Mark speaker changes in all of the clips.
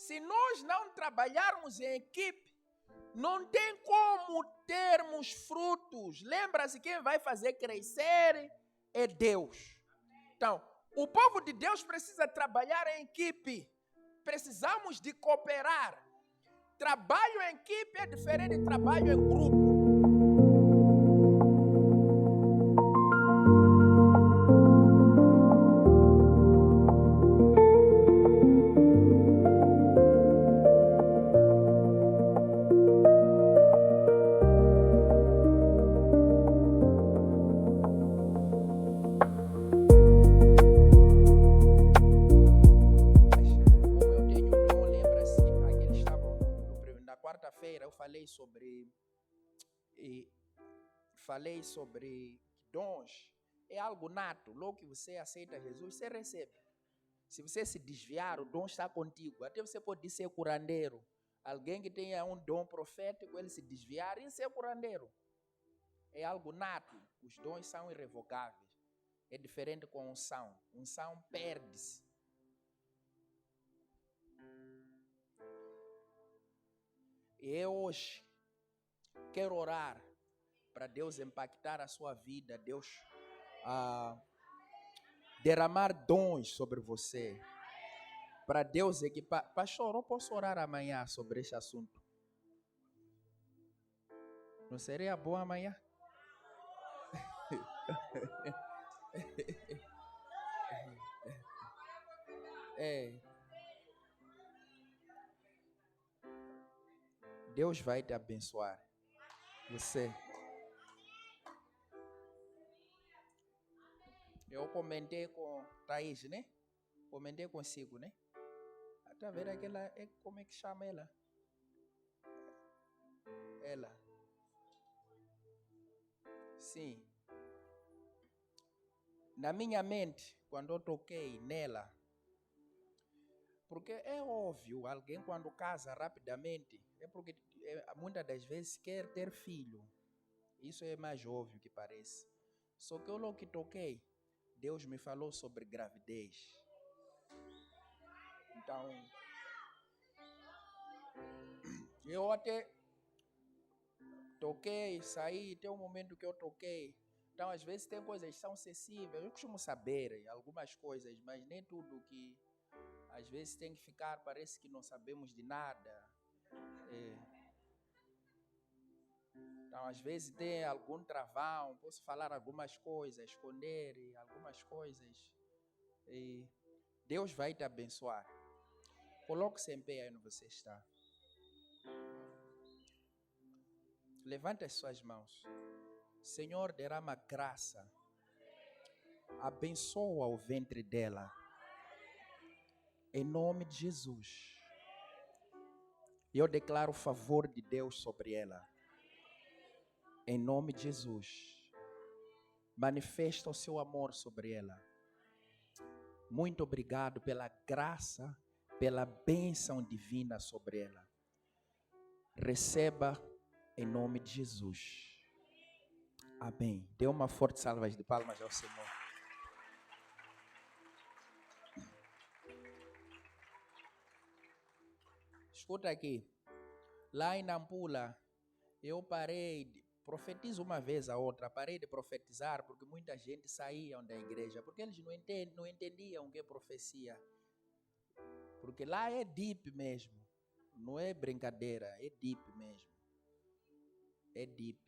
Speaker 1: Se nós não trabalharmos em equipe, não tem como termos frutos. Lembra-se, quem vai fazer crescer é Deus. Então, o povo de Deus precisa trabalhar em equipe. Precisamos de cooperar. Trabalho em equipe é diferente de trabalho em grupo. Quarta-feira eu falei sobre dons. É algo nato. Logo que você aceita Jesus, você recebe. Se você se desviar, o dom está contigo. Até você pode ser curandeiro. Alguém que tenha um dom profético, ele se desviar e ser curandeiro. É algo nato. Os dons são irrevogáveis. É diferente com unção. Unção perde-se. E eu hoje quero orar para Deus impactar a sua vida, Deus derramar dons sobre você, para Deus equipar. Pastor, eu posso orar amanhã sobre esse assunto? Não seria bom amanhã? Deus vai te abençoar. Você. Eu comentei com Thaís, né? Comentei consigo, né? Até ver aquela, como é que chama ela? Ela. Sim. Na minha mente, quando eu toquei nela, porque é óbvio, alguém quando casa rapidamente, é porque muitas das vezes quer ter filho. Isso é mais óbvio que parece. Só que eu logo que toquei, Deus me falou sobre gravidez. Então, eu até toquei, saí, tem um momento que eu toquei. Então, às vezes tem coisas que são sensíveis. Eu costumo saber algumas coisas, mas nem tudo que às vezes tem que ficar, parece que não sabemos de nada. Então, às vezes tem algum travão, posso falar algumas coisas, esconder algumas coisas. E Deus vai te abençoar. Coloque-se em pé aí onde você está. Levante as suas mãos. Senhor, derrama graça. Abençoa o ventre dela. Em nome de Jesus. Eu declaro o favor de Deus sobre ela. Em nome de Jesus. Manifesta o seu amor sobre ela. Muito obrigado pela graça, pela bênção divina sobre ela. Receba em nome de Jesus. Amém. Dê uma forte salva de palmas ao Senhor. Escuta aqui. Lá em Nampula, eu profetizo uma vez a outra, parei de profetizar porque muita gente saía da igreja, porque eles não entendiam o que é profecia. Porque lá é deep mesmo. Não é brincadeira, é deep mesmo. É deep.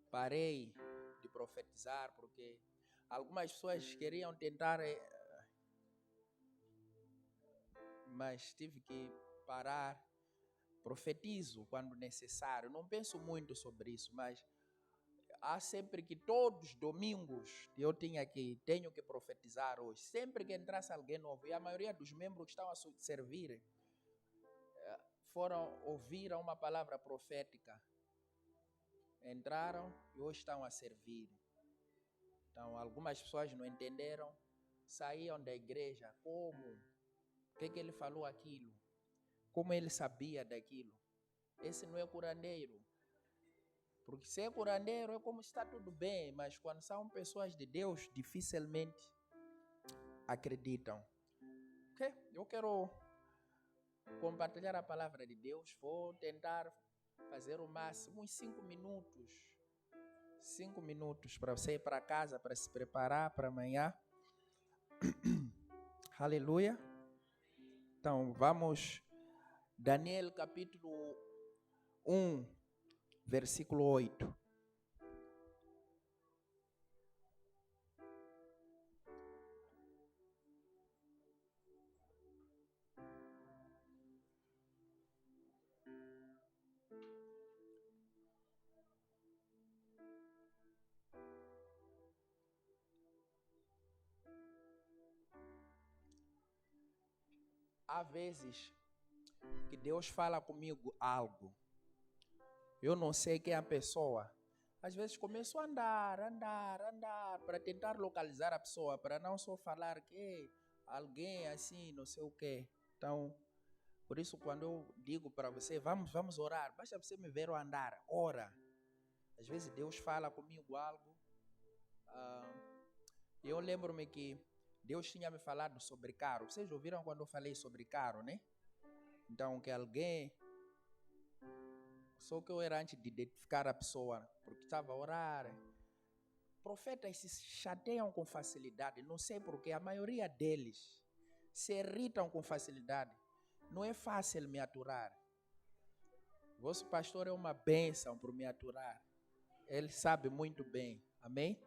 Speaker 1: Parei de profetizar porque algumas pessoas queriam tentar, mas tive que parar. Profetizo quando necessário. Não penso muito sobre isso, mas há sempre que todos os domingos eu tenho que profetizar hoje. Sempre que entrasse alguém novo, e a maioria dos membros que estão a servir ouviram uma palavra profética. Entraram e hoje estão a servir. Então, algumas pessoas não entenderam, saíam da igreja. Como? O que ele falou aquilo? Como ele sabia daquilo? Esse não é curandeiro. Porque se é curandeiro é como está tudo bem, mas quando são pessoas de Deus, dificilmente acreditam. Ok? Eu quero compartilhar a palavra de Deus. Vou tentar fazer o máximo, uns 5 minutos. 5 minutos para você ir para casa, para se preparar para amanhã. Aleluia. Então, vamos. Daniel capítulo 1, versículo 8. Há vezes que Deus fala comigo algo. Eu não sei quem é a pessoa. Às vezes começo a andar, para tentar localizar a pessoa, para não só falar que alguém assim, não sei o quê. Então, por isso quando eu digo para você, vamos orar, basta você me ver eu andar, ora. Às vezes Deus fala comigo algo. Eu lembro-me que Deus tinha me falado sobre carro. Vocês ouviram quando eu falei sobre carro, né? Então, que alguém... Só que eu era antes de identificar a pessoa, porque estava a orar. Profetas se chateiam com facilidade. Não sei porquê, a maioria deles se irritam com facilidade. Não é fácil me aturar. Vosso pastor é uma bênção para me aturar. Ele sabe muito bem. Amém?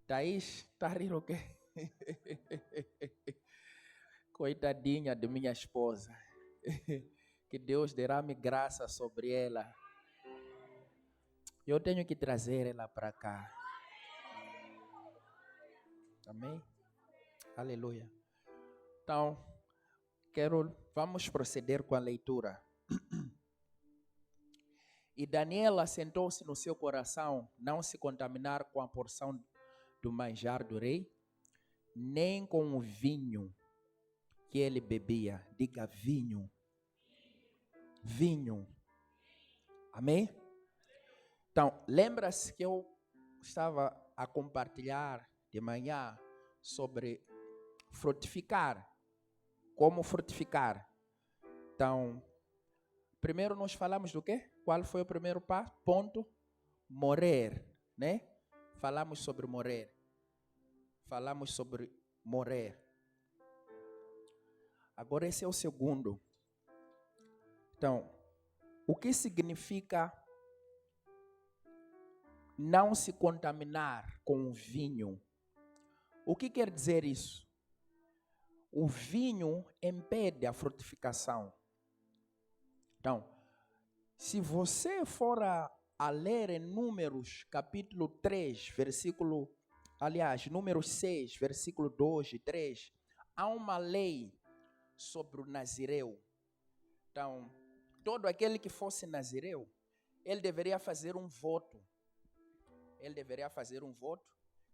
Speaker 1: Thaís, tá rindo o quê? Coitadinha de minha esposa. Que Deus derrame graça sobre ela. Eu tenho que trazer ela para cá. Amém? Aleluia. Então, vamos proceder com a leitura. E Daniel assentou-se no seu coração não se contaminar com a porção do manjar do rei, nem com o vinho que ele bebia. Diga vinho. Vinho. Amém? Então, lembra-se que eu estava a compartilhar de manhã sobre frutificar. Como frutificar. Então, primeiro nós falamos do quê? Qual foi o primeiro ponto? Morrer, né? Falamos sobre morrer. Agora esse é o segundo. Então, o que significa não se contaminar com o vinho? O que quer dizer isso? O vinho impede a frutificação. Então, se você for a ler em Números, capítulo 3, Números 6, versículo 2 e 3, há uma lei sobre o nazireu. Então, todo aquele que fosse nazireu, ele deveria fazer um voto.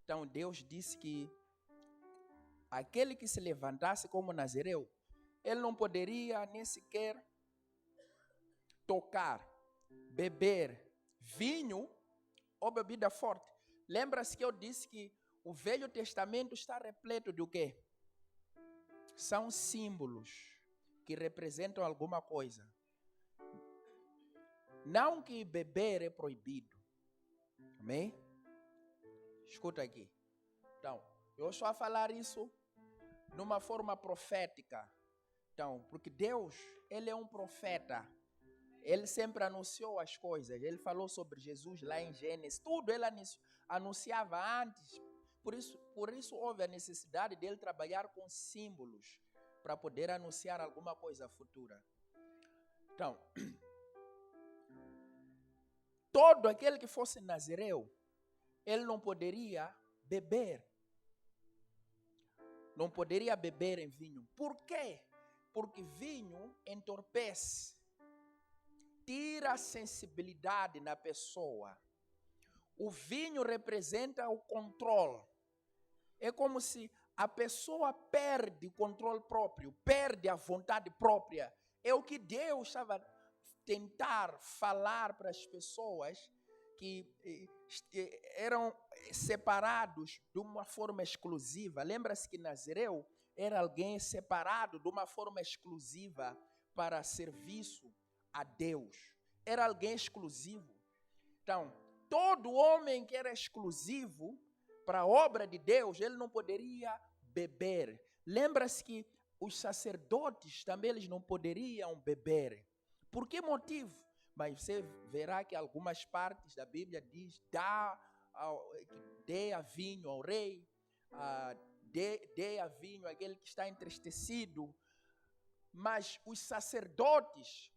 Speaker 1: Então, Deus disse que aquele que se levantasse como nazireu, ele não poderia nem sequer tocar, beber vinho ou bebida forte. Lembra-se que eu disse que o Velho Testamento está repleto de o quê? São símbolos que representam alguma coisa. Não que beber é proibido. Amém? Escuta aqui. Então, eu estou a falar isso numa forma profética. Então, porque Deus, Ele é um profeta. Ele sempre anunciou as coisas. Ele falou sobre Jesus lá em Gênesis. Tudo ele anunciava antes. Por isso houve a necessidade dele trabalhar com símbolos para poder anunciar alguma coisa futura. Então, todo aquele que fosse nazireu, ele não poderia beber. Não poderia beber em vinho. Por quê? Porque vinho entorpece. Tira a sensibilidade na pessoa. O vinho representa o controle. É como se a pessoa perde o controle próprio, perde a vontade própria. É o que Deus estava a tentar falar para as pessoas que eram separados de uma forma exclusiva. Lembra-se que Nazireu era alguém separado de uma forma exclusiva para serviço a Deus. Era alguém exclusivo. Então, todo homem que era exclusivo para a obra de Deus, ele não poderia beber. Lembra-se que os sacerdotes também eles não poderiam beber. Por que motivo? Mas você verá que algumas partes da Bíblia diz, dê a vinho ao rei, dê a vinho àquele que está entristecido. Mas os sacerdotes,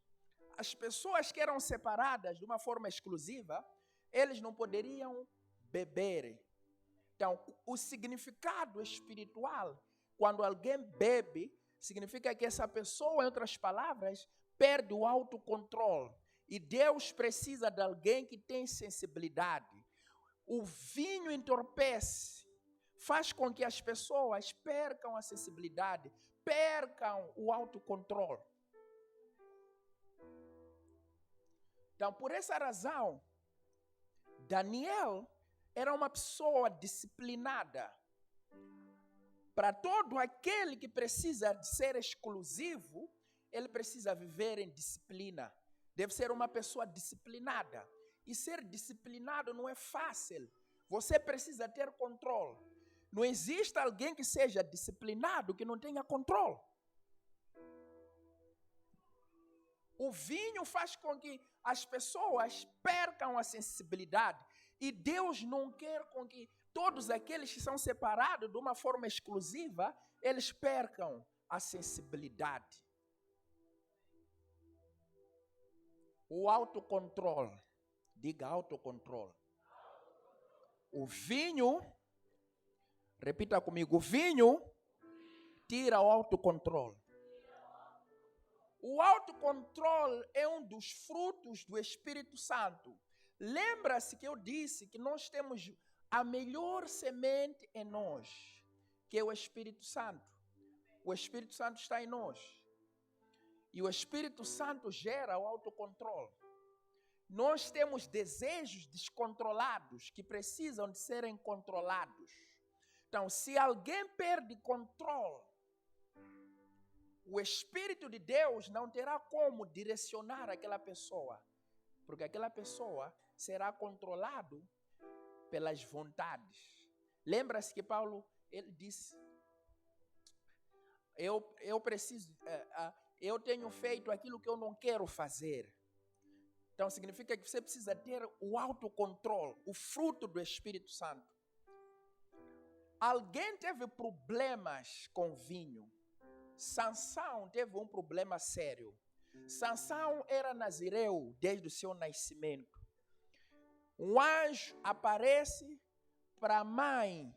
Speaker 1: as pessoas que eram separadas de uma forma exclusiva, eles não poderiam beber. Então, o significado espiritual, quando alguém bebe, significa que essa pessoa, em outras palavras, perde o autocontrole. E Deus precisa de alguém que tem sensibilidade. O vinho entorpece, faz com que as pessoas percam a sensibilidade, percam o autocontrole. Então, por essa razão, Daniel era uma pessoa disciplinada. Para todo aquele que precisa de ser exclusivo, ele precisa viver em disciplina. Deve ser uma pessoa disciplinada. E ser disciplinado não é fácil. Você precisa ter controle. Não existe alguém que seja disciplinado que não tenha controle. O vinho faz com que as pessoas percam a sensibilidade. E Deus não quer com que todos aqueles que são separados de uma forma exclusiva, eles percam a sensibilidade. O autocontrole. Diga autocontrole. O vinho, repita comigo, o vinho tira o autocontrole. O autocontrole é um dos frutos do Espírito Santo. Lembra-se que eu disse que nós temos a melhor semente em nós, que é o Espírito Santo. O Espírito Santo está em nós. E o Espírito Santo gera o autocontrole. Nós temos desejos descontrolados que precisam de serem controlados. Então, se alguém perde controle, o Espírito de Deus não terá como direcionar aquela pessoa, porque aquela pessoa será controlado pelas vontades. Lembra-se que Paulo, ele disse, eu tenho feito aquilo que eu não quero fazer. Então significa que você precisa ter o autocontrole, o fruto do Espírito Santo. Alguém teve problemas com vinho. Sansão teve um problema sério. Sansão era nazireu desde o seu nascimento. Um anjo aparece para a mãe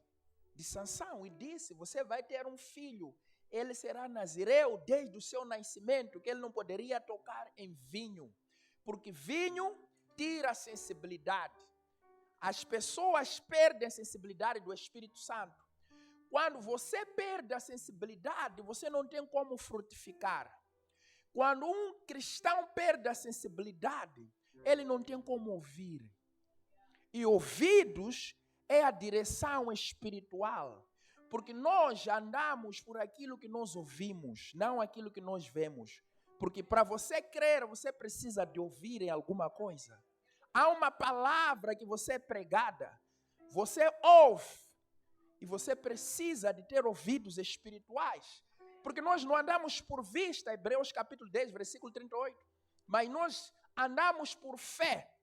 Speaker 1: de Sansão e disse, você vai ter um filho. Ele será nazireu desde o seu nascimento, que ele não poderia tocar em vinho. Porque vinho tira a sensibilidade. As pessoas perdem a sensibilidade do Espírito Santo. Quando você perde a sensibilidade, você não tem como frutificar. Quando um cristão perde a sensibilidade, ele não tem como ouvir. E ouvidos é a direção espiritual. Porque nós andamos por aquilo que nós ouvimos, não aquilo que nós vemos. Porque para você crer, você precisa de ouvir em alguma coisa. Há uma palavra que você é pregada, você ouve. E você precisa de ter ouvidos espirituais. Porque nós não andamos por vista, Hebreus capítulo 10, versículo 38. Mas nós andamos por fé.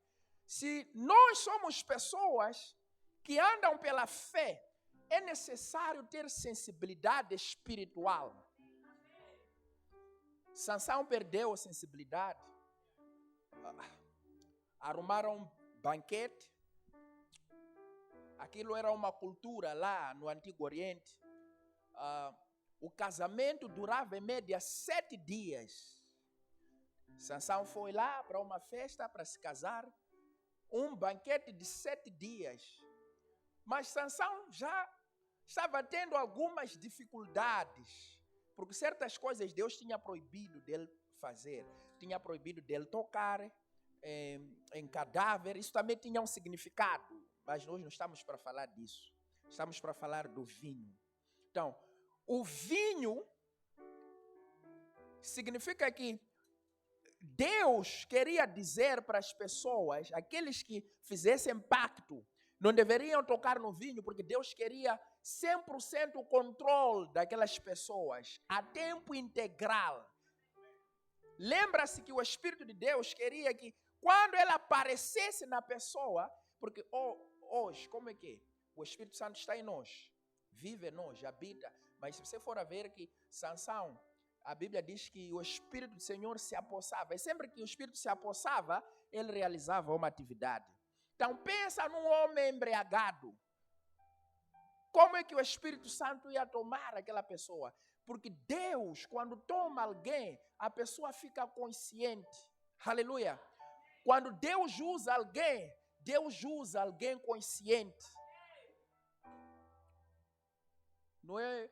Speaker 1: Se nós somos pessoas que andam pela fé, é necessário ter sensibilidade espiritual. Sansão perdeu a sensibilidade. Arrumaram um banquete. Aquilo era uma cultura lá no Antigo Oriente. O casamento durava em média 7 dias. Sansão foi lá para uma festa para se casar. Um banquete de 7 dias. Mas Sansão já estava tendo algumas dificuldades. Porque certas coisas Deus tinha proibido dele fazer. Tinha proibido dele tocar em cadáver. Isso também tinha um significado. Mas nós não estamos para falar disso. Estamos para falar do vinho. Então, O vinho significa que Deus queria dizer para as pessoas, aqueles que fizessem pacto, não deveriam tocar no vinho, porque Deus queria 100% o controle daquelas pessoas, a tempo integral. Lembra-se que o Espírito de Deus queria que, quando ele aparecesse na pessoa, porque hoje, como é que é? O Espírito Santo está em nós, vive em nós, habita. Mas se você for a ver que Sansão, a Bíblia diz que o Espírito do Senhor se apossava. E sempre que o Espírito se apossava, ele realizava uma atividade. Então pensa num homem embriagado. Como é que o Espírito Santo ia tomar aquela pessoa? Porque Deus, quando toma alguém, a pessoa fica consciente. Aleluia. Quando Deus usa alguém consciente. Não é...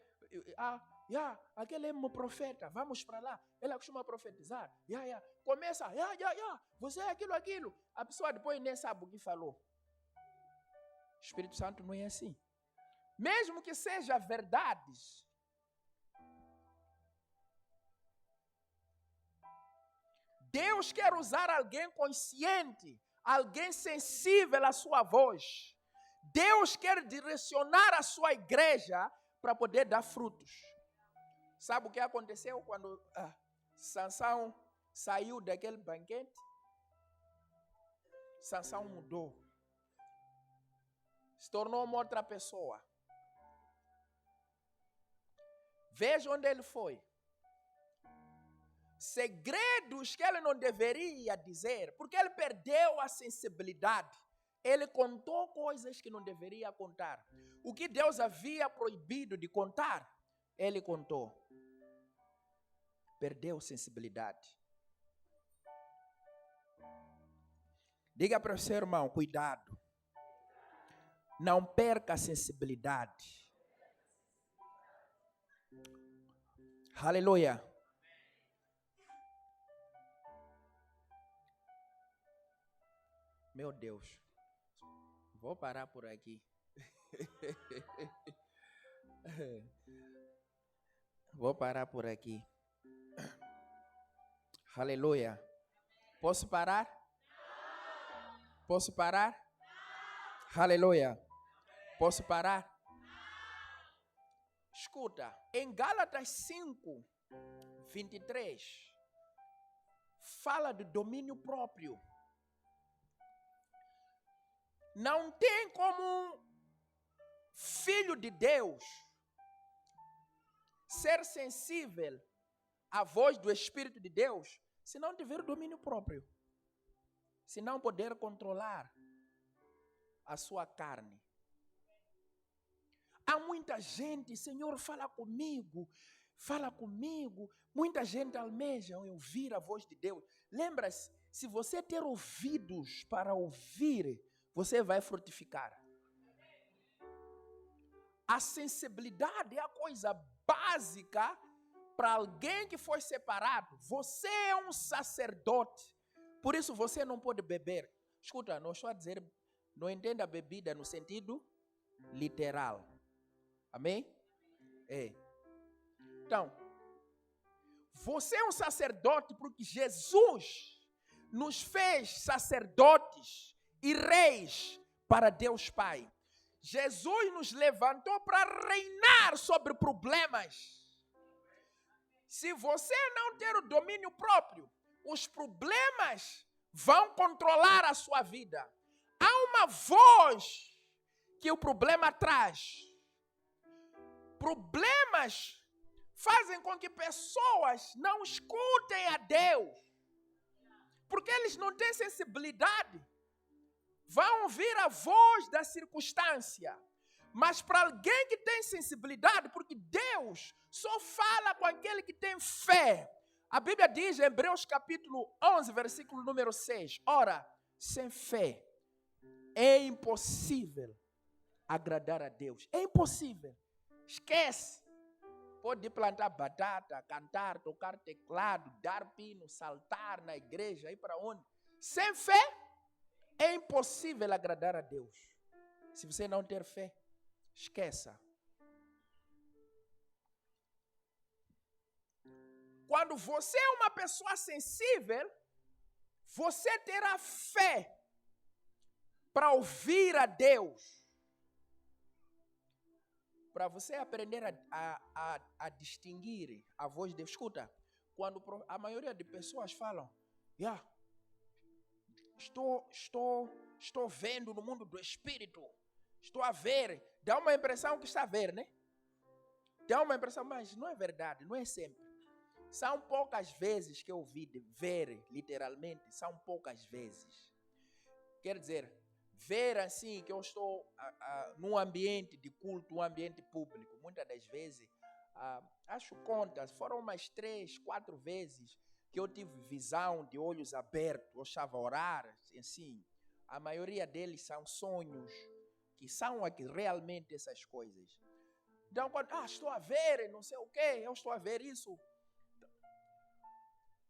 Speaker 1: aquele é meu profeta, vamos para lá. Ele costuma profetizar. Começa, você é aquilo. A pessoa depois nem sabe o que falou. O Espírito Santo não é assim. Mesmo que seja verdades, Deus quer usar alguém consciente, alguém sensível à sua voz. Deus quer direcionar a sua igreja para poder dar frutos. Sabe o que aconteceu quando Sansão saiu daquele banquete? Sansão mudou. Se tornou uma outra pessoa. Veja onde ele foi. Segredos que ele não deveria dizer, porque ele perdeu a sensibilidade. Ele contou coisas que não deveria contar. O que Deus havia proibido de contar, ele contou. Perdeu sensibilidade. Diga para o seu irmão, cuidado. Não perca a sensibilidade. Aleluia. Meu Deus. Vou parar por aqui. Vou parar por aqui. Aleluia. Posso parar? Posso parar? Aleluia. Posso parar? Escuta, em Gálatas 5, 23, fala de domínio próprio. Não tem como um filho de Deus ser sensível à voz do Espírito de Deus se não tiver domínio próprio, se não poder controlar a sua carne. Há muita gente, Senhor, fala comigo. Muita gente almeja ouvir a voz de Deus. Lembra-se, se você ter ouvidos para ouvir, você vai frutificar. A sensibilidade é a coisa básica para alguém que foi separado. Você é um sacerdote, por isso você não pode beber. Escuta, não estou a dizer, não entenda a bebida no sentido literal. Amém? Então, você é um sacerdote porque Jesus nos fez sacerdotes e reis para Deus Pai. Jesus nos levantou para reinar sobre problemas. Se você não ter o domínio próprio, os problemas vão controlar a sua vida. Há uma voz que o problema traz. Problemas fazem com que pessoas não escutem a Deus, porque eles não têm sensibilidade. Vão ouvir a voz da circunstância, mas para alguém que tem sensibilidade, porque Deus só fala com aquele que tem fé. A Bíblia diz em Hebreus capítulo 11, versículo número 6, ora, sem fé é impossível agradar a Deus. É impossível. Esquece. Pode plantar batata, cantar, tocar teclado, dar pino, saltar na igreja, ir para onde? Sem fé, é impossível agradar a Deus. Se você não ter fé, esqueça. Quando você é uma pessoa sensível, você terá fé para ouvir a Deus. Para você aprender a distinguir a voz de Deus. Escuta, quando a maioria de pessoas falam, estou vendo no mundo do Espírito, estou a ver, dá uma impressão que está a ver, né? Dá uma impressão, mas não é verdade, não é sempre. São poucas vezes que eu vi de ver, literalmente, são poucas vezes. Quer dizer, ver assim, que eu estou num ambiente de culto, um ambiente público, muitas das vezes, acho contas, foram umas 3, 4 vezes que eu tive visão de olhos abertos, eu estava a orar, assim. A maioria deles são sonhos, que são aqui realmente essas coisas. Então, quando estou a ver, não sei o quê, eu estou a ver isso.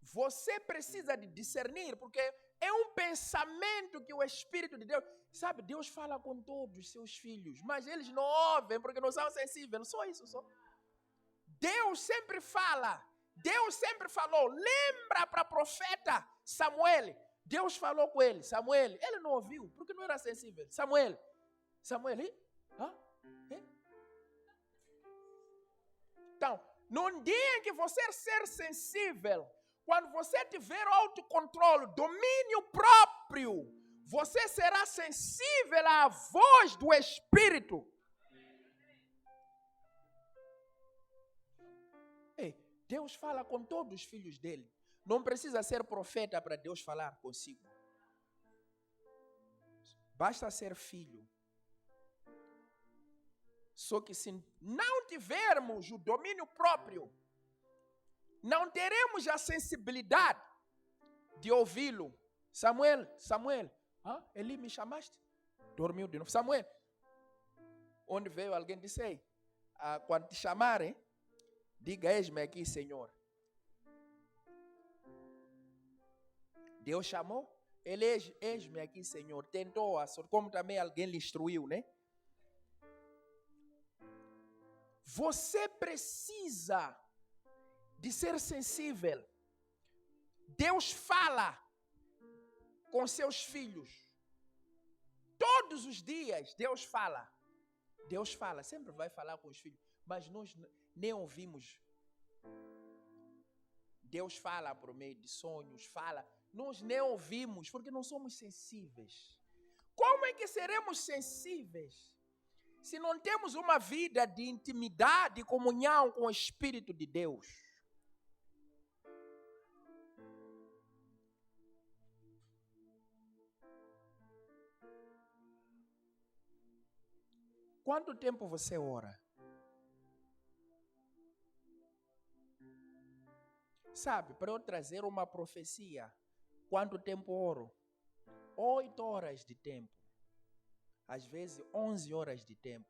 Speaker 1: Você precisa de discernir, porque é um pensamento que o Espírito de Deus... Sabe, Deus fala com todos os seus filhos, mas eles não ouvem porque não são sensíveis, só isso, só. Deus sempre fala, Deus sempre falou. Lembra para o profeta Samuel, Deus falou com ele, Samuel, ele não ouviu, porque não era sensível. Samuel, Então, num dia em que você ser sensível, quando você tiver autocontrole, domínio próprio, você será sensível à voz do Espírito. Deus fala com todos os filhos dele. Não precisa ser profeta para Deus falar consigo. Basta ser filho. Só que se não tivermos o domínio próprio, não teremos a sensibilidade de ouvi-lo. Samuel, Eli, me chamaste? Dormiu de novo. Samuel, onde veio alguém disse, quando te chamarem, diga, eis-me aqui, Senhor. Deus chamou, ele, eis-me aqui, Senhor. Tentou, como também alguém lhe instruiu, né? Você precisa de ser sensível. Deus fala com seus filhos. Todos os dias Deus fala. Deus fala, sempre vai falar com os filhos. Mas nós nem ouvimos. Deus fala por meio de sonhos, fala. Nós nem ouvimos porque não somos sensíveis. Como é que seremos sensíveis se não temos uma vida de intimidade e comunhão com o Espírito de Deus? Quanto tempo você ora? Sabe, para eu trazer uma profecia, quanto tempo oro? 8 horas de tempo. Às vezes 11 horas de tempo.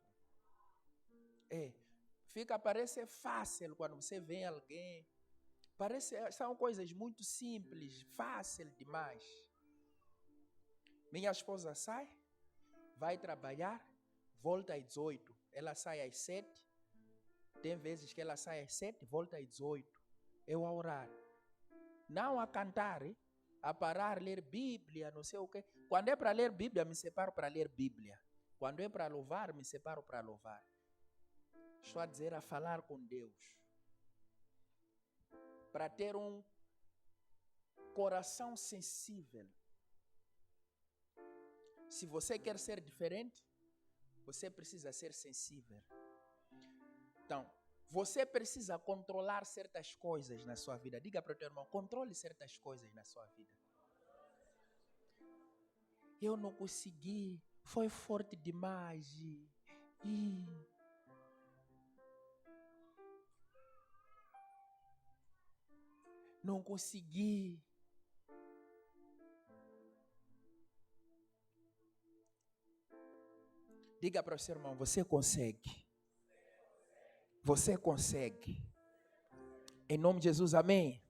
Speaker 1: Parece fácil quando você vê alguém. São coisas muito simples, fácil demais. Minha esposa sai, vai trabalhar, volta às 18. Ela sai às 7. Tem vezes que ela sai às 7, volta às 18. Eu a orar. Não a cantar, a parar, ler Bíblia, não sei o quê. Quando é para ler Bíblia, me separo para ler Bíblia. Quando é para louvar, me separo para louvar. Estou a dizer, a falar com Deus. Para ter um coração sensível. Se você quer ser diferente, você precisa ser sensível. Então, você precisa controlar certas coisas na sua vida. Diga para o teu irmão, controle certas coisas na sua vida. Eu não consegui, foi forte demais. Não consegui. Diga para o seu irmão, você consegue. Você consegue. Em nome de Jesus, amém?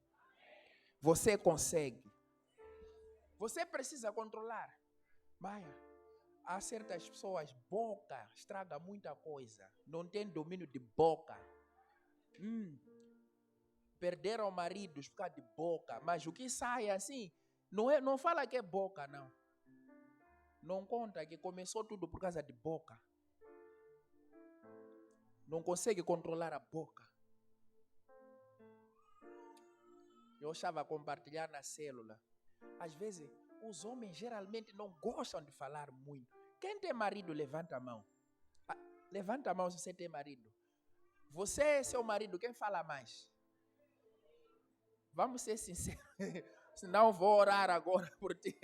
Speaker 1: Você consegue. Você precisa controlar. Maia, há certas pessoas, boca estraga muita coisa. Não tem domínio de boca. perderam maridos por causa de boca. Mas o que sai assim, não fala que é boca, não. Não conta que começou tudo por causa de boca. Não consegue controlar a boca. Eu estava a compartilhar na célula. Às vezes, os homens geralmente não gostam de falar muito. Quem tem marido, levanta a mão. Levanta a mão se você tem marido. Você e seu marido, quem fala mais? Vamos ser sinceros. Senão vou orar agora por ti.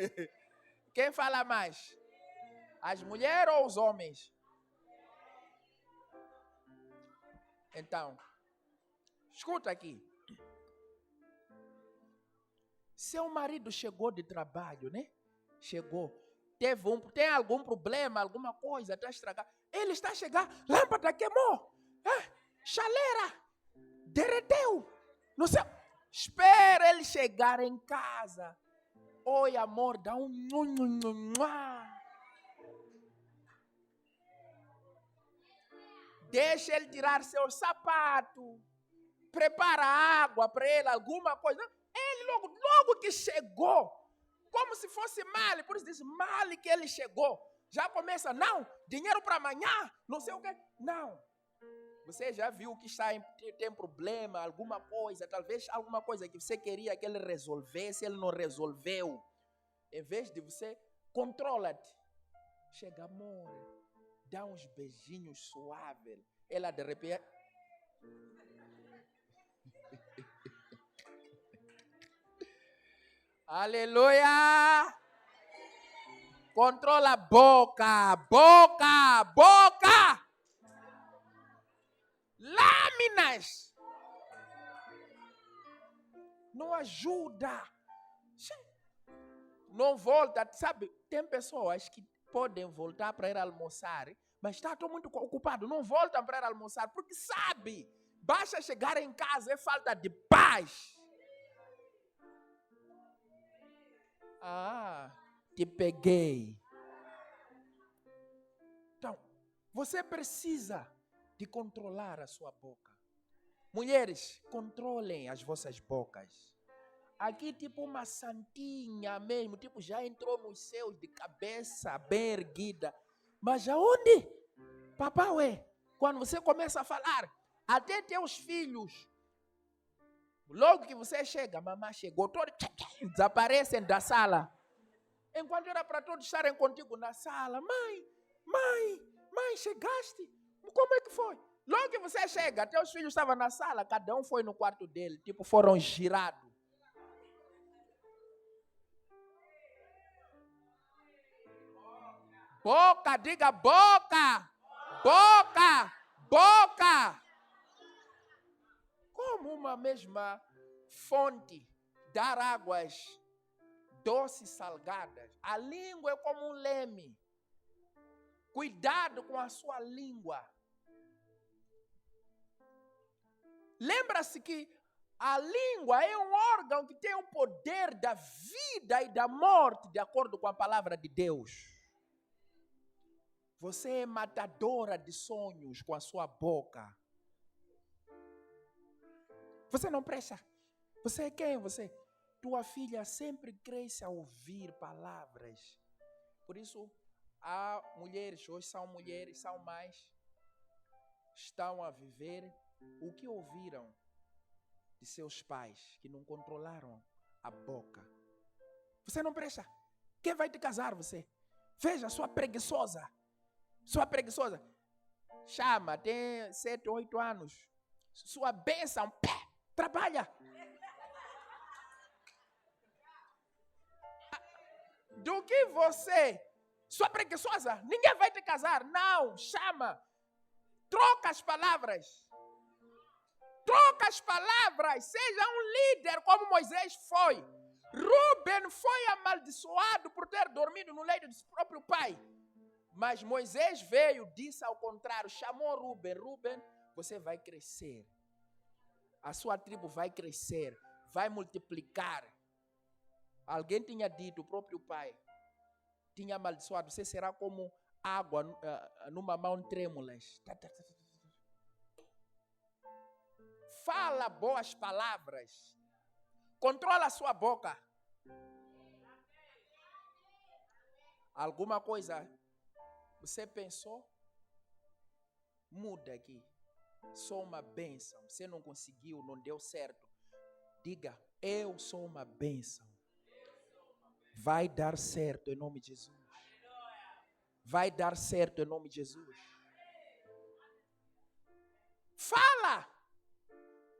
Speaker 1: Quem fala mais? As mulheres ou os homens? Então, escuta aqui. Seu marido chegou de trabalho, né? Chegou. Tem algum problema, alguma coisa, está estragado. Ele está a chegar, lâmpada queimou. Chaleira, derreteu. Não sei. Espera ele chegar em casa. Oi, amor, dá um... Deixa ele tirar seu sapato. Prepara água para ele, alguma coisa. Ele logo que chegou, como se fosse mal, por isso diz mal que ele chegou. Já começa, não, dinheiro para amanhã, não sei o que. Não. Você já viu que tem problema, alguma coisa, talvez alguma coisa que você queria que ele resolvesse, ele não resolveu. Em vez de você, controla-te. Chega, amor, dá uns beijinhos suaves. Ela de repente... Aleluia! Controla a boca, boca, boca! Lâminas! Não ajuda. Não volta, sabe? Tem pessoas que podem voltar para ir almoçar, mas está muito ocupado. Não voltam para ir almoçar porque sabe, basta chegar em casa é falta de paz. Te peguei. Então, você precisa de controlar a sua boca. Mulheres, controlem as vossas bocas. Aqui tipo uma santinha mesmo, tipo já entrou nos céus de cabeça bem erguida. Mas aonde? Papai, quando você começa a falar, até teus filhos, logo que você chega, mamãe chegou, todos desaparecem da sala. Enquanto era para todos estarem contigo na sala. Mãe, chegaste? Como é que foi? Logo que você chega, até os filhos estavam na sala, cada um foi no quarto dele, tipo foram girados. Boca, diga boca, boca, boca. Como uma mesma fonte dar águas doces salgadas. A língua é como um leme. Cuidado com a sua língua. Lembra-se que a língua é um órgão que tem o poder da vida e da morte, de acordo com a palavra de Deus. Você é matadora de sonhos com a sua boca. Você não presta. Você é quem? Tua filha sempre cresce a ouvir palavras. Por isso, há mulheres, hoje são mulheres, são mais, estão a viver o que ouviram de seus pais, que não controlaram a boca. Você não presta. Quem vai te casar, você? Veja, sua preguiçosa. Sua preguiçosa. Chama, tem 7, 8 anos. Sua bênção, trabalha. Do que você, sua preguiçosa, ninguém vai te casar. Não, chama. Troca as palavras. Troca as palavras. Seja um líder como Moisés foi. Rúben foi amaldiçoado por ter dormido no leito do seu próprio pai. Mas Moisés veio, disse ao contrário, chamou Rúben. Rúben, você vai crescer. A sua tribo vai crescer, vai multiplicar. Alguém tinha dito, o próprio pai, tinha amaldiçoado, você será como água numa mão trêmulas. Fala boas palavras. Controla a sua boca. Alguma coisa você pensou? Muda aqui. Sou uma bênção. Você não conseguiu, não deu certo. Diga, eu sou uma bênção. Vai dar certo em nome de Jesus. Vai dar certo em nome de Jesus. Fala.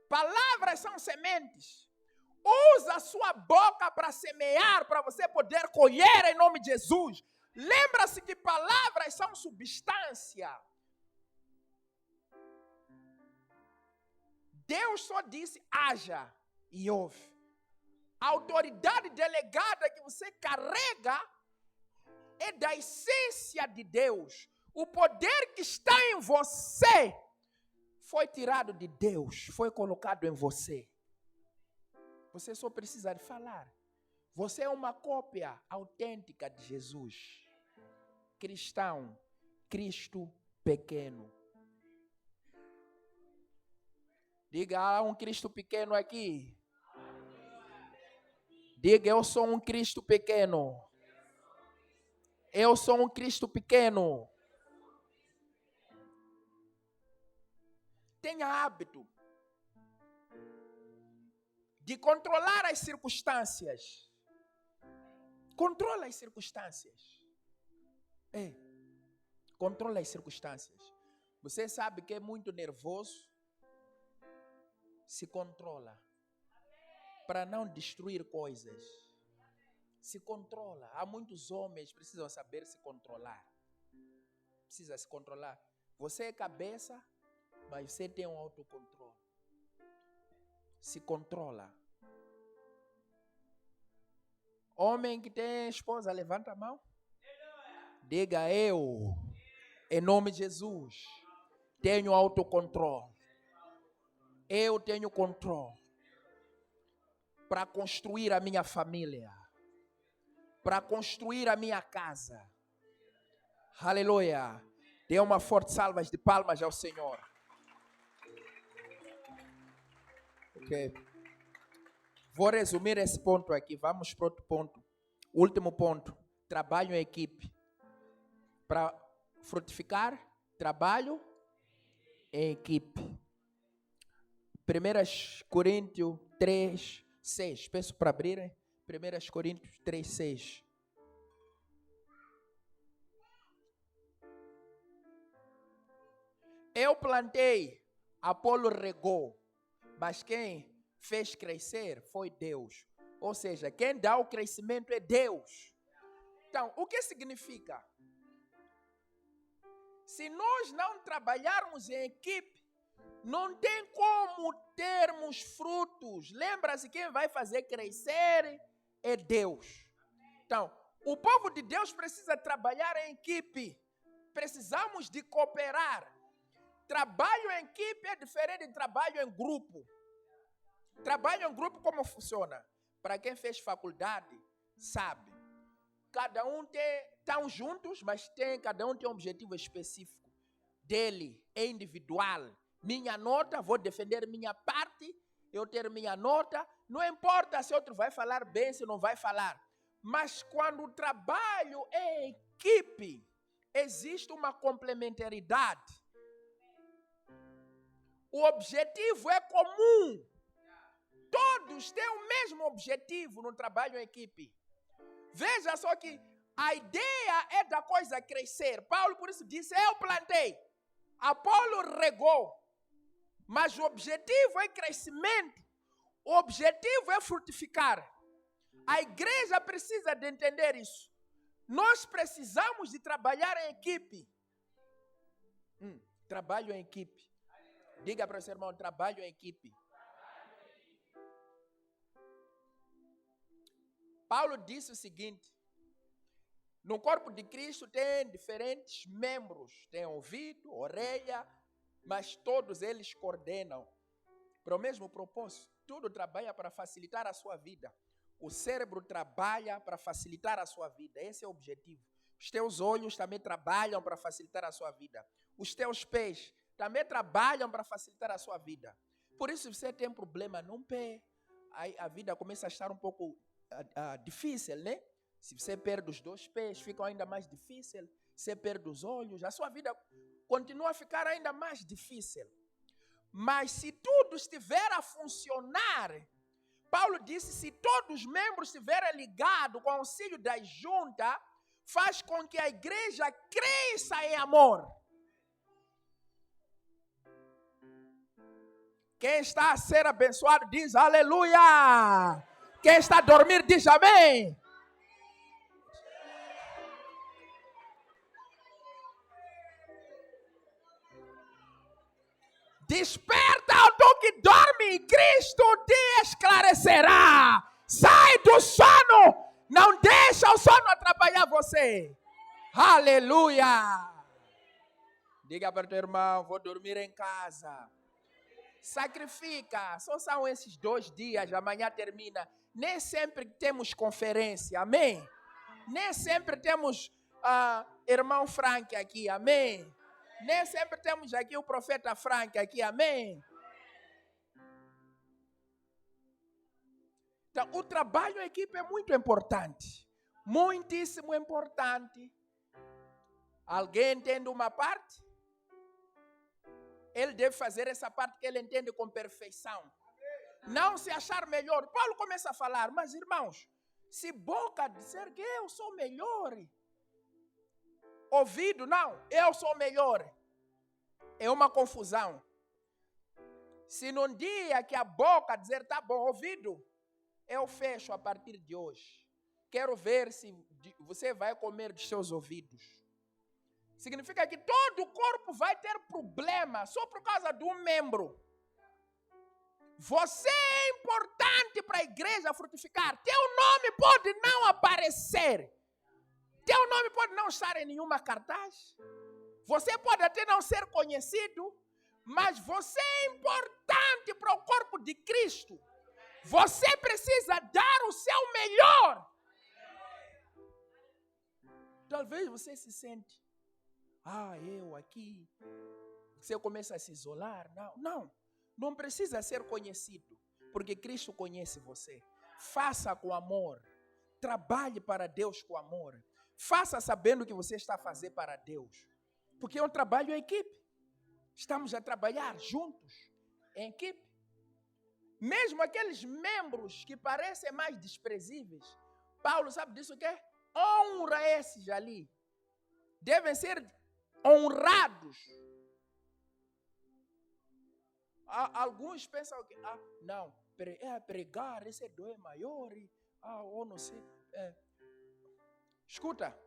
Speaker 1: Palavras são sementes. Usa a sua boca para semear, para você poder colher em nome de Jesus. Lembra-se que palavras são substância. Deus só disse, haja e ouve. A autoridade delegada que você carrega é da essência de Deus. O poder que está em você foi tirado de Deus, foi colocado em você. Você só precisa de falar. Você é uma cópia autêntica de Jesus. Cristão, Cristo pequeno. Diga, há um Cristo pequeno aqui. Diga, eu sou um Cristo pequeno. Eu sou um Cristo pequeno. Tenha hábito de controlar as circunstâncias. Controla as circunstâncias. Controla as circunstâncias. Você sabe que é muito nervoso. Se controla. Para não destruir coisas. Se controla. Há muitos homens que precisam saber se controlar. Precisa se controlar. Você é cabeça, mas você tem um autocontrole. Se controla. Homem que tem esposa, levanta a mão. Diga, eu, em nome de Jesus, tenho autocontrole. Eu tenho controle para construir a minha família, para construir a minha casa. Aleluia. Dê uma forte salva de palmas ao Senhor. Ok. Vou resumir esse ponto aqui. Vamos para outro ponto. Último ponto. Trabalho em equipe. Para frutificar, trabalho em equipe. 1 Coríntios 3, 6. Peço para abrirem. 1 Coríntios 3, 6. Eu plantei, Apolo regou, mas quem fez crescer foi Deus. Ou seja, quem dá o crescimento é Deus. Então, o que significa? Se nós não trabalharmos em equipe, não tem como termos frutos. Lembra-se, quem vai fazer crescer é Deus. Então, o povo de Deus precisa trabalhar em equipe. Precisamos de cooperar. Trabalho em equipe é diferente de trabalho em grupo. Trabalho em grupo como funciona? Para quem fez faculdade, sabe. Cada um estão juntos, mas cada um tem um objetivo específico. Dele, é individual. Minha nota, vou defender minha parte, eu ter minha nota. Não importa se outro vai falar bem, se não vai falar. Mas quando o trabalho é equipe, existe uma complementaridade. O objetivo é comum. Todos têm o mesmo objetivo no trabalho em equipe. Veja só que a ideia é da coisa crescer. Paulo por isso disse, eu plantei. Apolo regou. Mas o objetivo é crescimento. O objetivo é frutificar. A igreja precisa de entender isso. Nós precisamos de trabalhar em equipe. Trabalho em equipe. Diga para o seu irmão, trabalho em equipe. Paulo disse o seguinte, no corpo de Cristo tem diferentes membros, tem ouvido, orelha, mas todos eles coordenam para o mesmo propósito. Tudo trabalha para facilitar a sua vida. O cérebro trabalha para facilitar a sua vida, esse é o objetivo. Os teus olhos também trabalham para facilitar a sua vida. Os teus pés também trabalham para facilitar a sua vida. Por isso, se você tem problema num pé, aí a vida começa a estar um pouco difícil, né? Se você perde os 2 pés, fica ainda mais difícil. Se você perde os olhos, a sua vida continua a ficar ainda mais difícil. Mas se tudo estiver a funcionar, Paulo disse, se todos os membros estiverem ligados com o auxílio da junta, faz com que a igreja cresça em amor. Quem está a ser abençoado diz aleluia. Quem está a dormir diz amém. Desperta, tu que dorme, Cristo te esclarecerá. Sai do sono, não deixa o sono atrapalhar você. Aleluia. Diga para o teu irmão, vou dormir em casa. Sacrifica, só são esses 2 dias, amanhã termina. Nem sempre temos conferência, amém? Nem sempre temos irmão Frank aqui, amém? Nem sempre temos aqui o profeta Frank aqui, amém? Então, o trabalho em equipe é muito importante. Muitíssimo importante. Alguém entende uma parte? Ele deve fazer essa parte que ele entende com perfeição. Não se achar melhor. Paulo começa a falar, mas irmãos, se boca dizer que eu sou melhor, ouvido, não, eu sou melhor. É uma confusão. Se num dia que a boca dizer, tá bom, ouvido, eu fecho a partir de hoje. Quero ver se você vai comer dos seus ouvidos. Significa que todo o corpo vai ter problema só por causa de um membro. Você é importante para a igreja frutificar. Teu nome pode não aparecer. Teu nome pode não estar em nenhuma cartaz. Você pode até não ser conhecido, mas você é importante para o corpo de Cristo. Você precisa dar o seu melhor. Talvez você se sente, eu aqui. Você começa a se isolar. Não precisa ser conhecido, porque Cristo conhece você. Faça com amor. Trabalhe para Deus com amor. Faça sabendo o que você está a fazer para Deus. Porque é um trabalho em equipe. Estamos a trabalhar juntos, em equipe. Mesmo aqueles membros que parecem mais desprezíveis, Paulo sabe disso o quê? Honra esses ali. Devem ser honrados. Alguns pensam que, não, pregar, esse dom é maior, ou não sei. Escuta,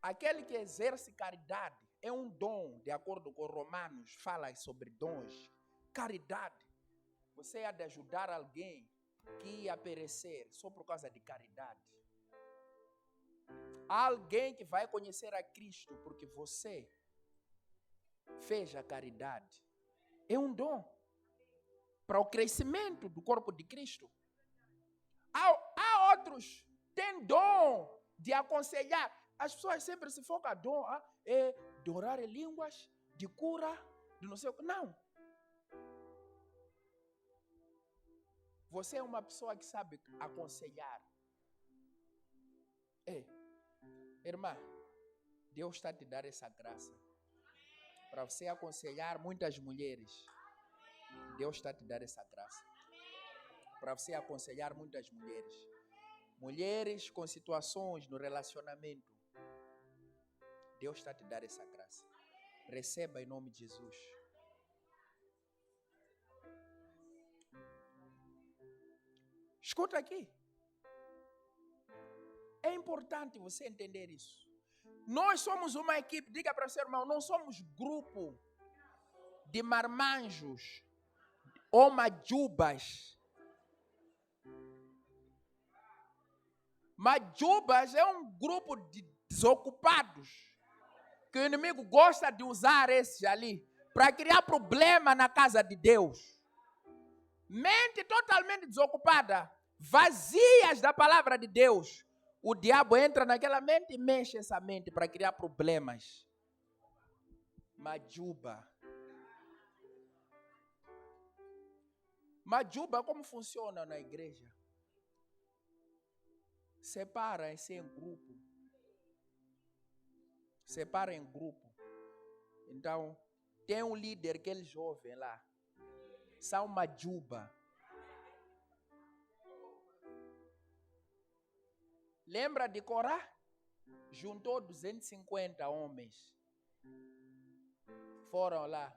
Speaker 1: aquele que exerce caridade é um dom, de acordo com Romanos, fala sobre dons. Caridade, você há de ajudar alguém que ia perecer só por causa de caridade. Alguém que vai conhecer a Cristo porque você fez a caridade. É um dom para o crescimento do corpo de Cristo. Há outros que têm dom de aconselhar. As pessoas sempre se focam dom, de orar em línguas, de cura, de não sei o que. Não. Você é uma pessoa que sabe aconselhar. Irmã, Deus está te dando essa graça. Para você aconselhar muitas mulheres. Deus está te dando essa graça. Para você aconselhar muitas mulheres. Mulheres com situações no relacionamento. Deus está te dando essa graça. Receba em nome de Jesus. Escuta aqui. É importante você entender isso. Nós somos uma equipe, diga para o seu irmão, não somos grupo de marmanjos ou majubas. Majubas é um grupo de desocupados que o inimigo gosta de usar esses ali para criar problema na casa de Deus. Mente totalmente desocupada, vazias da palavra de Deus. O diabo entra naquela mente e mexe essa mente para criar problemas. Majuba. Majuba, como funciona na igreja? Separa-se em grupo. Separa em grupo. Então, tem um líder, aquele jovem lá. São Majuba. Lembra de Corá? Juntou 250 homens. Foram lá.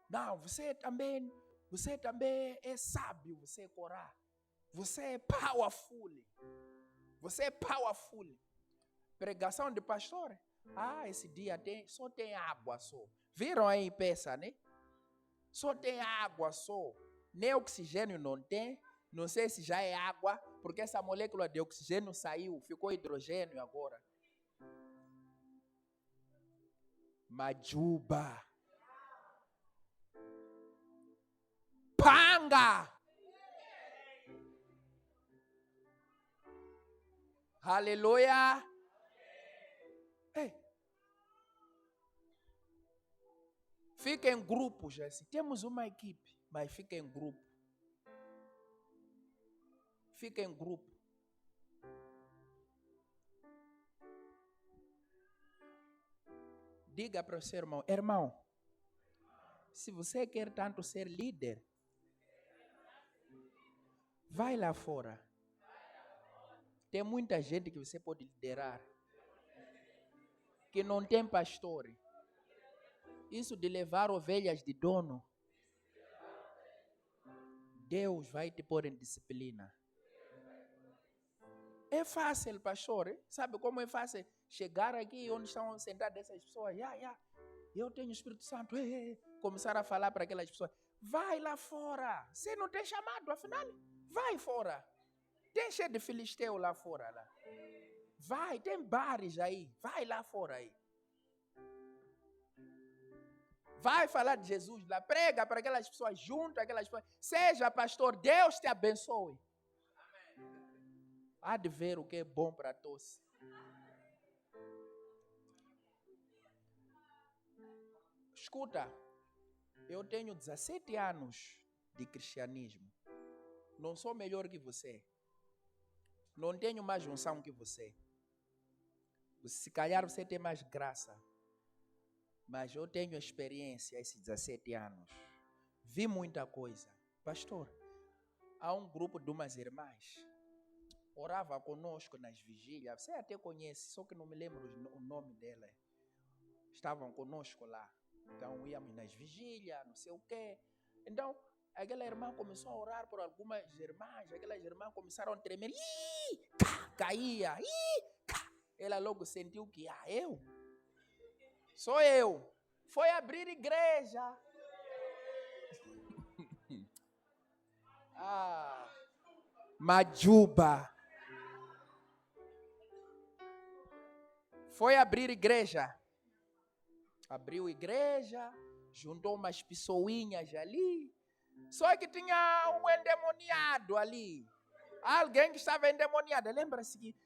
Speaker 1: Não, você também é sábio, você é Corá. Você é powerful. Você é powerful. Pregação de pastor. Esse dia só tem água só. Viram aí peça, né? Só tem água só. Nem oxigênio não tem. Não sei se já é água, porque essa molécula de oxigênio saiu, ficou hidrogênio agora. Majuba. Panga. Aleluia. Fica em grupo, Jesse. Temos uma equipe, mas fica em grupo. Fica em grupo. Diga para o seu irmão, se você quer tanto ser líder, vai lá fora. Tem muita gente que você pode liderar, que não tem pastor. Isso de levar ovelhas de dono, Deus vai te pôr em disciplina. É fácil, pastor. Sabe como é fácil chegar aqui onde estão sentadas essas pessoas? Eu tenho o Espírito Santo. Começar a falar para aquelas pessoas. Vai lá fora. Você não tem chamado, afinal. Vai fora. Tem cheio de filisteu lá fora. Lá. Vai, tem bares aí. Vai lá fora aí. Vai falar de Jesus lá. Prega para aquelas pessoas, junto aquelas pessoas. Seja pastor, Deus te abençoe. Há de ver o que é bom para todos. Escuta, eu tenho 17 anos de cristianismo. Não sou melhor que você. Não tenho mais unção que você. Se calhar você tem mais graça. Mas eu tenho experiência esses 17 anos. Vi muita coisa. Pastor, há um grupo de umas irmãs. Orava conosco nas vigílias. Você até conhece, só que não me lembro o nome dela. Estavam conosco lá. Então íamos nas vigílias, não sei o quê. Então, aquela irmã começou a orar por algumas irmãs. Aquelas irmãs começaram a tremer. Caía. Ela logo sentiu que, eu? Sou eu. Foi abrir igreja. Majuba. Foi abrir igreja. Abriu igreja, juntou umas pessoinhas ali. Só que tinha um endemoniado ali. Alguém que estava endemoniado. Lembra-se que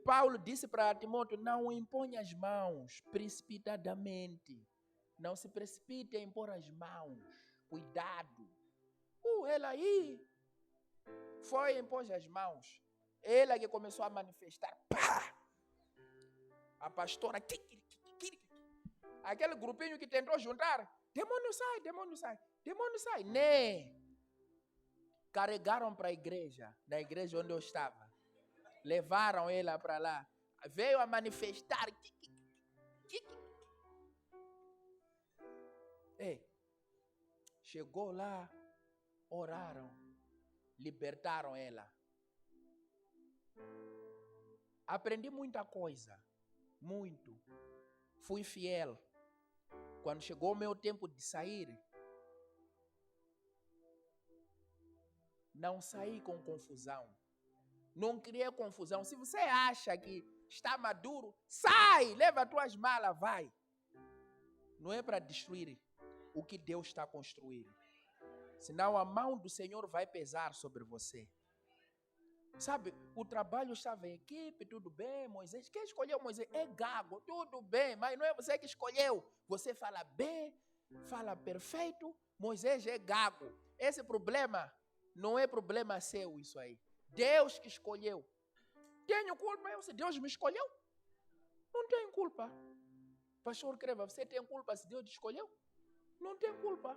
Speaker 1: Paulo disse para Timóteo, não impõe as mãos precipitadamente. Não se precipite em impor as mãos. Cuidado. Ela aí foi e impôs as mãos. Ela que começou a manifestar. Pá! A pastora. Aquele grupinho que tentou juntar. Demônio sai, demônio sai. Demônio sai. Né? Carregaram para a igreja. Da igreja onde eu estava. Levaram ela para lá. Veio a manifestar. Chegou lá. Oraram. Libertaram ela. Aprendi muita coisa. Muito. Fui fiel. Quando chegou o meu tempo de sair, não saí com confusão. Não criei confusão. Se você acha que está maduro, sai, leva as tuas malas, vai. Não é para destruir o que Deus está construindo. Senão a mão do Senhor vai pesar sobre você. Sabe, o trabalho estava em equipe, tudo bem, Moisés. Quem escolheu Moisés? É Gago, tudo bem, mas não é você que escolheu. Você fala bem, fala perfeito, Moisés é Gago. Esse problema não é problema seu, isso aí. Deus que escolheu. Tenho culpa eu se Deus me escolheu? Não tenho culpa. Pastor Creva, você tem culpa se Deus te escolheu? Não tem culpa.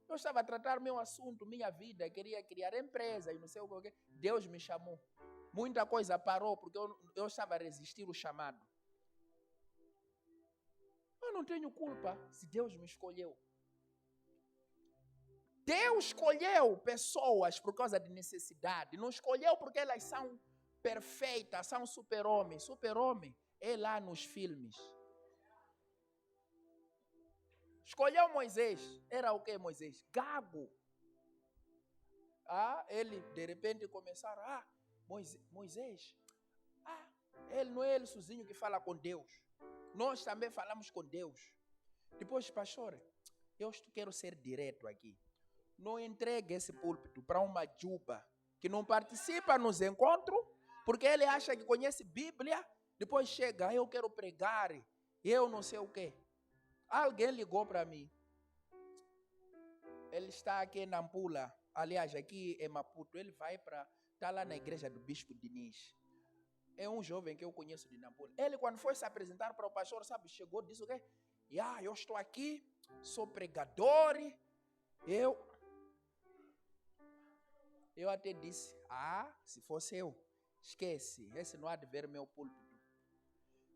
Speaker 1: Eu estava a tratar meu assunto, minha vida, queria criar empresa e não sei o que. Deus me chamou. Muita coisa parou porque eu estava a resistir o chamado. Eu não tenho culpa se Deus me escolheu. Deus escolheu pessoas por causa de necessidade. Não escolheu porque elas são perfeitas, são super-homens. Super-homem é lá nos filmes. Escolheu Moisés. Era o que Moisés? Gago. Ele de repente começaram, Moisés, ele não é ele sozinho que fala com Deus. Nós também falamos com Deus. Depois, pastor, eu quero ser direto aqui. Não entregue esse púlpito para uma juba que não participa nos encontros, porque ele acha que conhece Bíblia, depois chega, eu quero pregar, eu não sei o quê. Alguém ligou para mim. Ele está aqui em Nampula, aliás, aqui em Maputo. Ele vai para, está lá na igreja do Bispo Diniz. É um jovem que eu conheço de Nampula. Ele, quando foi se apresentar para o pastor, sabe, chegou e disse o quê? Eu estou aqui, sou pregador, eu até disse, se fosse eu, esquece, esse não há de ver meu púlpito.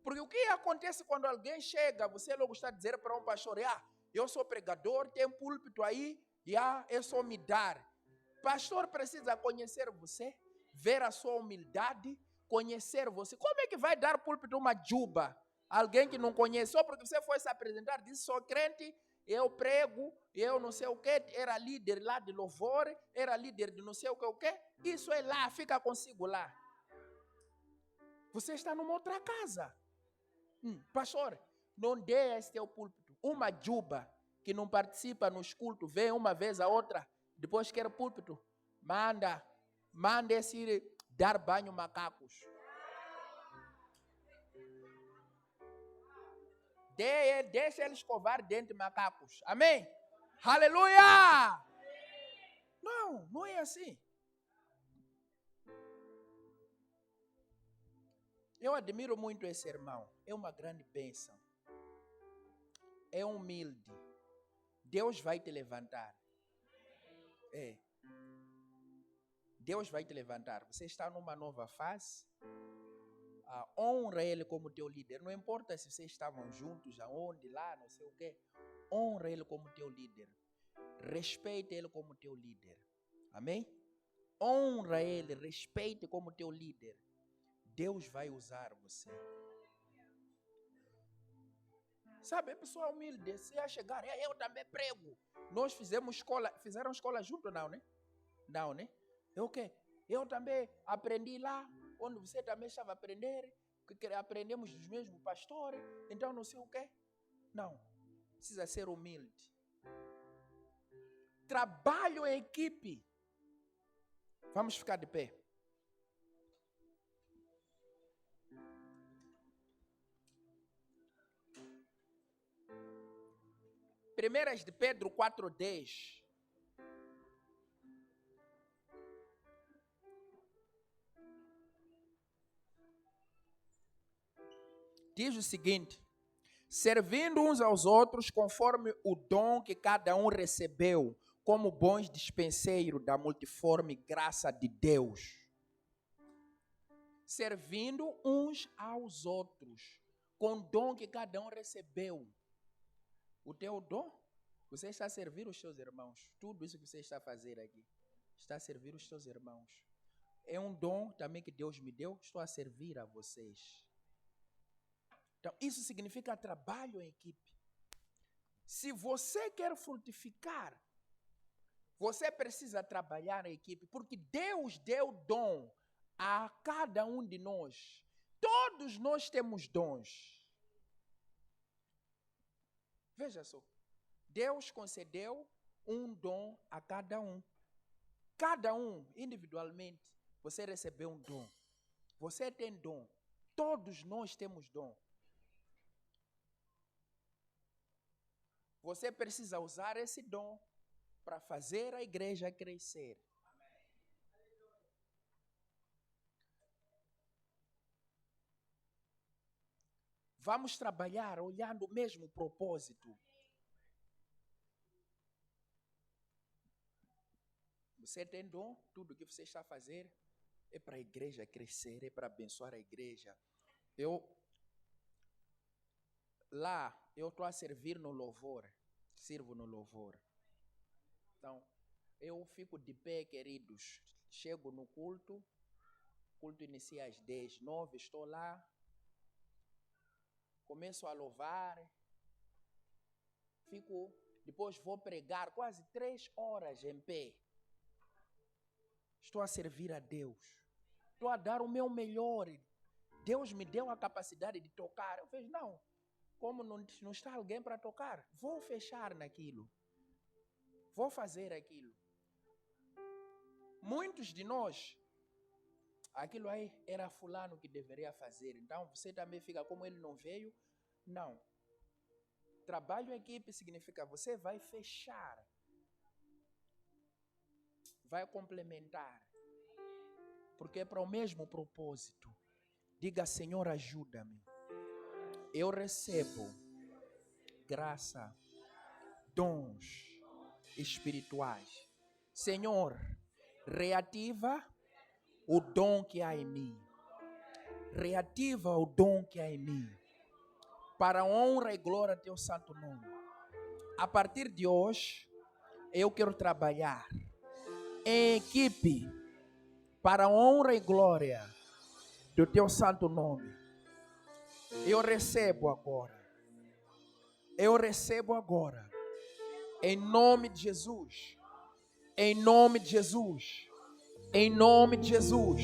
Speaker 1: Porque o que acontece quando alguém chega, você logo está a dizer para um pastor, eu sou pregador, tem um púlpito aí, é só me dar. Pastor precisa conhecer você, ver a sua humildade, conhecer você. Como é que vai dar púlpito a uma juba? Alguém que não conhece, só porque você foi se apresentar, disse, sou crente, eu prego, eu não sei o que, era líder lá de louvor, era líder de não sei o que, isso é lá, fica consigo lá. Você está numa outra casa. Pastor, não dê esse teu púlpito. Uma juba que não participa nos cultos, vem uma vez a outra, depois quer púlpito, manda esse dar banho macacos. Deixa ele escovar dentro de macacos. Amém? Aleluia! Não é assim. Eu admiro muito esse irmão. É uma grande bênção. É humilde. Deus vai te levantar. Deus vai te levantar. Você está numa nova fase. Honra ele como teu líder. Não importa se vocês estavam juntos, aonde, lá, não sei o quê. Honra ele como teu líder. Respeite ele como teu líder. Amém? Honra ele, respeite como teu líder. Deus vai usar você. Sabe, a pessoa humilde, se ia chegar, eu também prego. Nós fizeram escola junto, não, né? Não, né? O quê? Eu também aprendi lá, onde você também estava a aprender, que aprendemos dos mesmos pastores, então não sei o quê. Não, precisa ser humilde. Trabalho em equipe. Vamos ficar de pé. 1 de Pedro 4:10. Diz o seguinte: servindo uns aos outros conforme o dom que cada um recebeu, como bons dispenseiros da multiforme graça de Deus. Servindo uns aos outros, com o dom que cada um recebeu. O teu dom, você está a servir os seus irmãos. Tudo isso que você está a fazer aqui, está a servir os seus irmãos. É um dom também que Deus me deu, estou a servir a vocês. Então, isso significa trabalho em equipe. Se você quer frutificar, você precisa trabalhar em equipe, porque Deus deu dom a cada um de nós. Todos nós temos dons. Veja só, Deus concedeu um dom a cada um. Cada um, individualmente, Você recebeu um dom. Você tem dom. Todos nós temos dom. Você precisa usar esse dom para fazer a igreja crescer. Vamos trabalhar olhando o mesmo propósito. Você tem dom, tudo que você está a fazer é para a igreja crescer, é para abençoar a igreja. Lá, eu estou a servir no louvor, sirvo no louvor. Então, eu fico de pé, queridos. Chego no culto, o culto inicia às 10, 9, estou lá. Começo a louvar. Depois vou pregar quase 3 horas em pé. Estou a servir a Deus. Estou a dar o meu melhor. Deus me deu a capacidade de tocar. Eu falei, não. Como não está alguém para tocar? Vou fechar naquilo. Vou fazer aquilo. Muitos de nós, aquilo aí era fulano que deveria fazer. Então você também fica, como ele não veio? Não. Trabalho em equipe significa você vai fechar. Vai complementar. Porque é para o mesmo propósito. Diga, Senhor, ajuda-me. Eu recebo graça, dons espirituais. Senhor, reativa o dom que há em mim. Reativa o dom que há em mim. Para a honra e glória do teu santo nome. A partir de hoje, eu quero trabalhar em equipe para a honra e glória do teu santo nome. Eu recebo agora. Eu recebo agora. Em nome de Jesus. Em nome de Jesus. Em nome de Jesus.